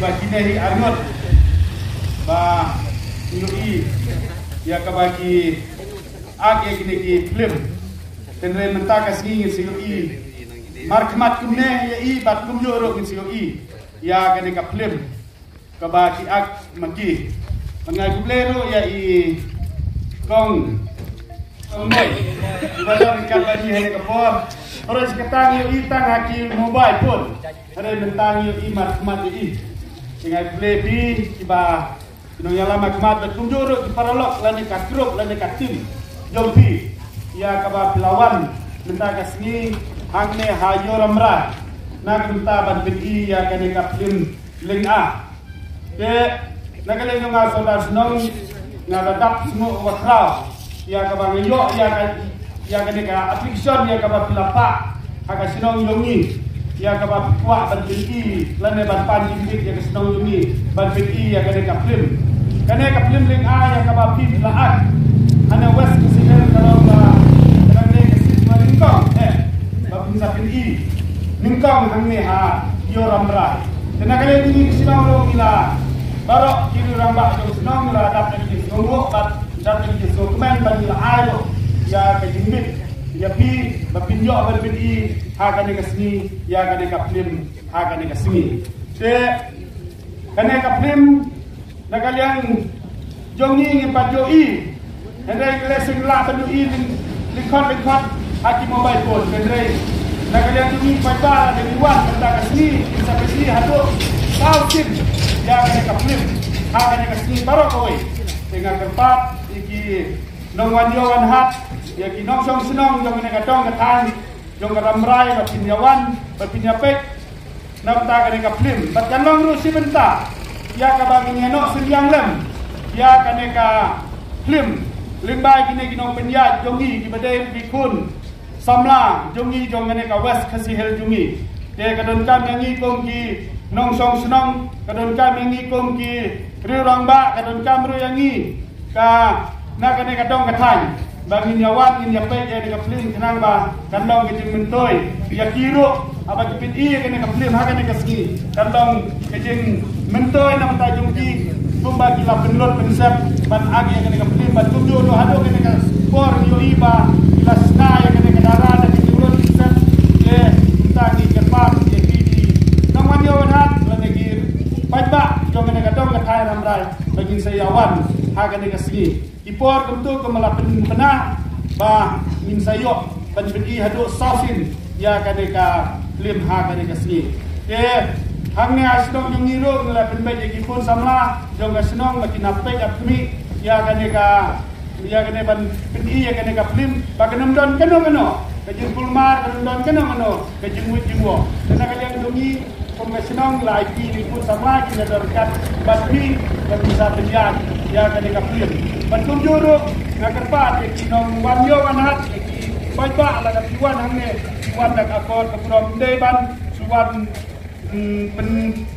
bagi nehi arnot ba yui ya kabagi age kini ki film tenre mentaka singi yui markmat kumne ya i bat kum yoro kin yui ya kene ka film kabagi ak maki mangai kublero ya i kong Omoi, ibadah ikan bagi hari kapor. Orang seketang yuk itang haki mobile pun. Hari mentang yuk imat kemat yuk. Dengan plebi iba nong yang lama kemat berkunjur di paralog lani katrup lani katim jompi. Ia kaba pelawan mentang kasni hangne hayo ramra. Nak mentang ban bedi ia kene kaplim ling a. Ke nakaleng nong saudara senong ngaladap semua wakrau. Ya kabang yo ya kadeka application ya kabang pilapa aga sinong yongi ya kabang kuat banti lane ban pan jimbit ya sinong yongi banti ya kadeka film ling a ya kabang pi laat ana west kesilen kalau ba ne kesis maringkong babin sapin ningkong hangne ha yo ramra tenakale ni sinong lo mila barok kiri rambak jo sinong la dapat ni sinong bat dan ini dokumen bagi ayo ya kejimbit ya pi bapinjo berbedi haga ne kesni ya ga ne kaplim haga ne kesni te kane kaplim nakalian jongi ngi pajoi hendai lesing la tadui likot haki mobile phone hendai nakalian jongi pajara de luar kata kesni bisa kesni hado sautin ya ga ne kaplim haga ne kesni baru koi dengan tempat iki nongwan yowan hat ya ki nong song senong jong ne kadong katang jong ramrai ba pinyawan ba pinyapek nam ta ka ne ka film bat kalong ru si benta ya ka bagi nenok siliang lem ya ka ne ka film limbai kini kinong penyat jongi ki badai bikun samla jongi jong ne ka west kasi hel jongi te kadon kam yang ikong ki nong song senong kadon kam yang ikong ki rirang ba kadon kam ru yang i ka na kene kadong kathai bagi nyawan in yape ya de kaplim kenang ba kandong kejing mentoy ya kiro aba kipit i kene kaplim ha kene kaski kandong kejing mentoy na mata jungki tumba kila penlot pensep ban agi kene kaplim ban tumjo do hado kene ka por yo iba kila sna ya kene kadara da kejing lot pensep ye tagi kerpat ye kidi nang wanyo hat lanegir pajba jong kene kadong kathai ramrai bagi sayawan haga ne kasgi ipor kumtu kemala pena ba min sayo ban bedi hado sausin ya kadeka lim haga ne kasgi hangne asdong yung ngiro ngala penbe ji pun samla jong gasnong makin ape apmi ya kadeka ban bedi ya kadeka lim ba kenem don keno kejing pulmar kenem don keno kejing wit jingwo dana kalian dungi pembesenong lagi di pun sama kita dorkat batri dan bisa penjat ya kadeka film bantum juru ngakerpat kinong wanyo wanat bajba la kapiwan hangne wan dak akor keprom deban suwan pen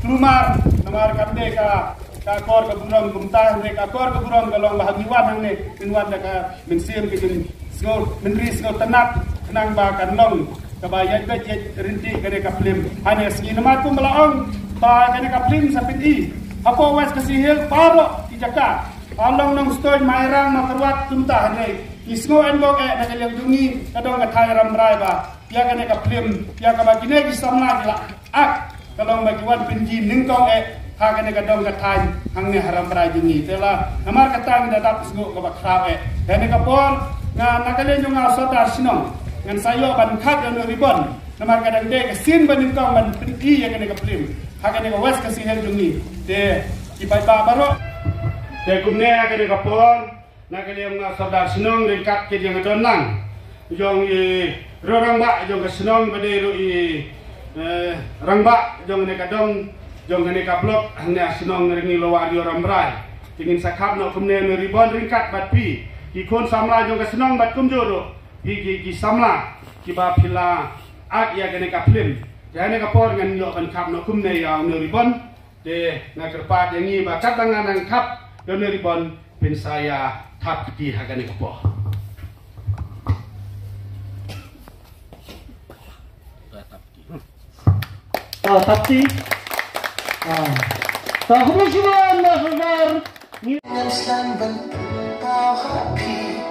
rumar namar kadde ka akor keprom kumta nek akor keprom galong bahagiwan hangne pinwan dak mensim kijin skor menteri skor tenat kenang ba kanong kabayan budget rinti kene kaplim hanya segi nama tu melaong ba kene kaplim sapit i apa wes kasihil paro di Jakarta along nong stoy mairang makarwat tumta hane isgo engo ke nakaliang dungi kadong kathai ramrai ba ya kene kaplim ya kabagine ki samna jila ak kalong bagiwan pinji ningkong ha kene kadong kathai hangne haram rai dungi tela namar katang dadap isgo kabakra kene kapol nga nakaliang nga sota sinong ngan sayo ban khat dan ribon namar kadang de kesin ban ingkong ban pergi ya kene kaplim ha kene ka west kasi hel dungi de ipai ba baro de kumne ha kene kapon na kene nga saudar sinong ringkat ke yang donang jong i rorang ba jong ka sinong bade ro i rang ba jong ne kadong jong ne ka blok hanya sinong ringi lowa di ramrai tingin sakap no kumne ne ribon ringkat bat pi ikon samla jong ka sinong bat kumjoro ki samla ki ba pila ak ya kene kaplim jane kapor ngan yo kan kap no kumne ya no ribon de na kerpat yang i ba katangan nang kap yo no ribon pin saya tap di hagane kapor tapti Tahrujuan mahbar. Yang selalu berkau happy.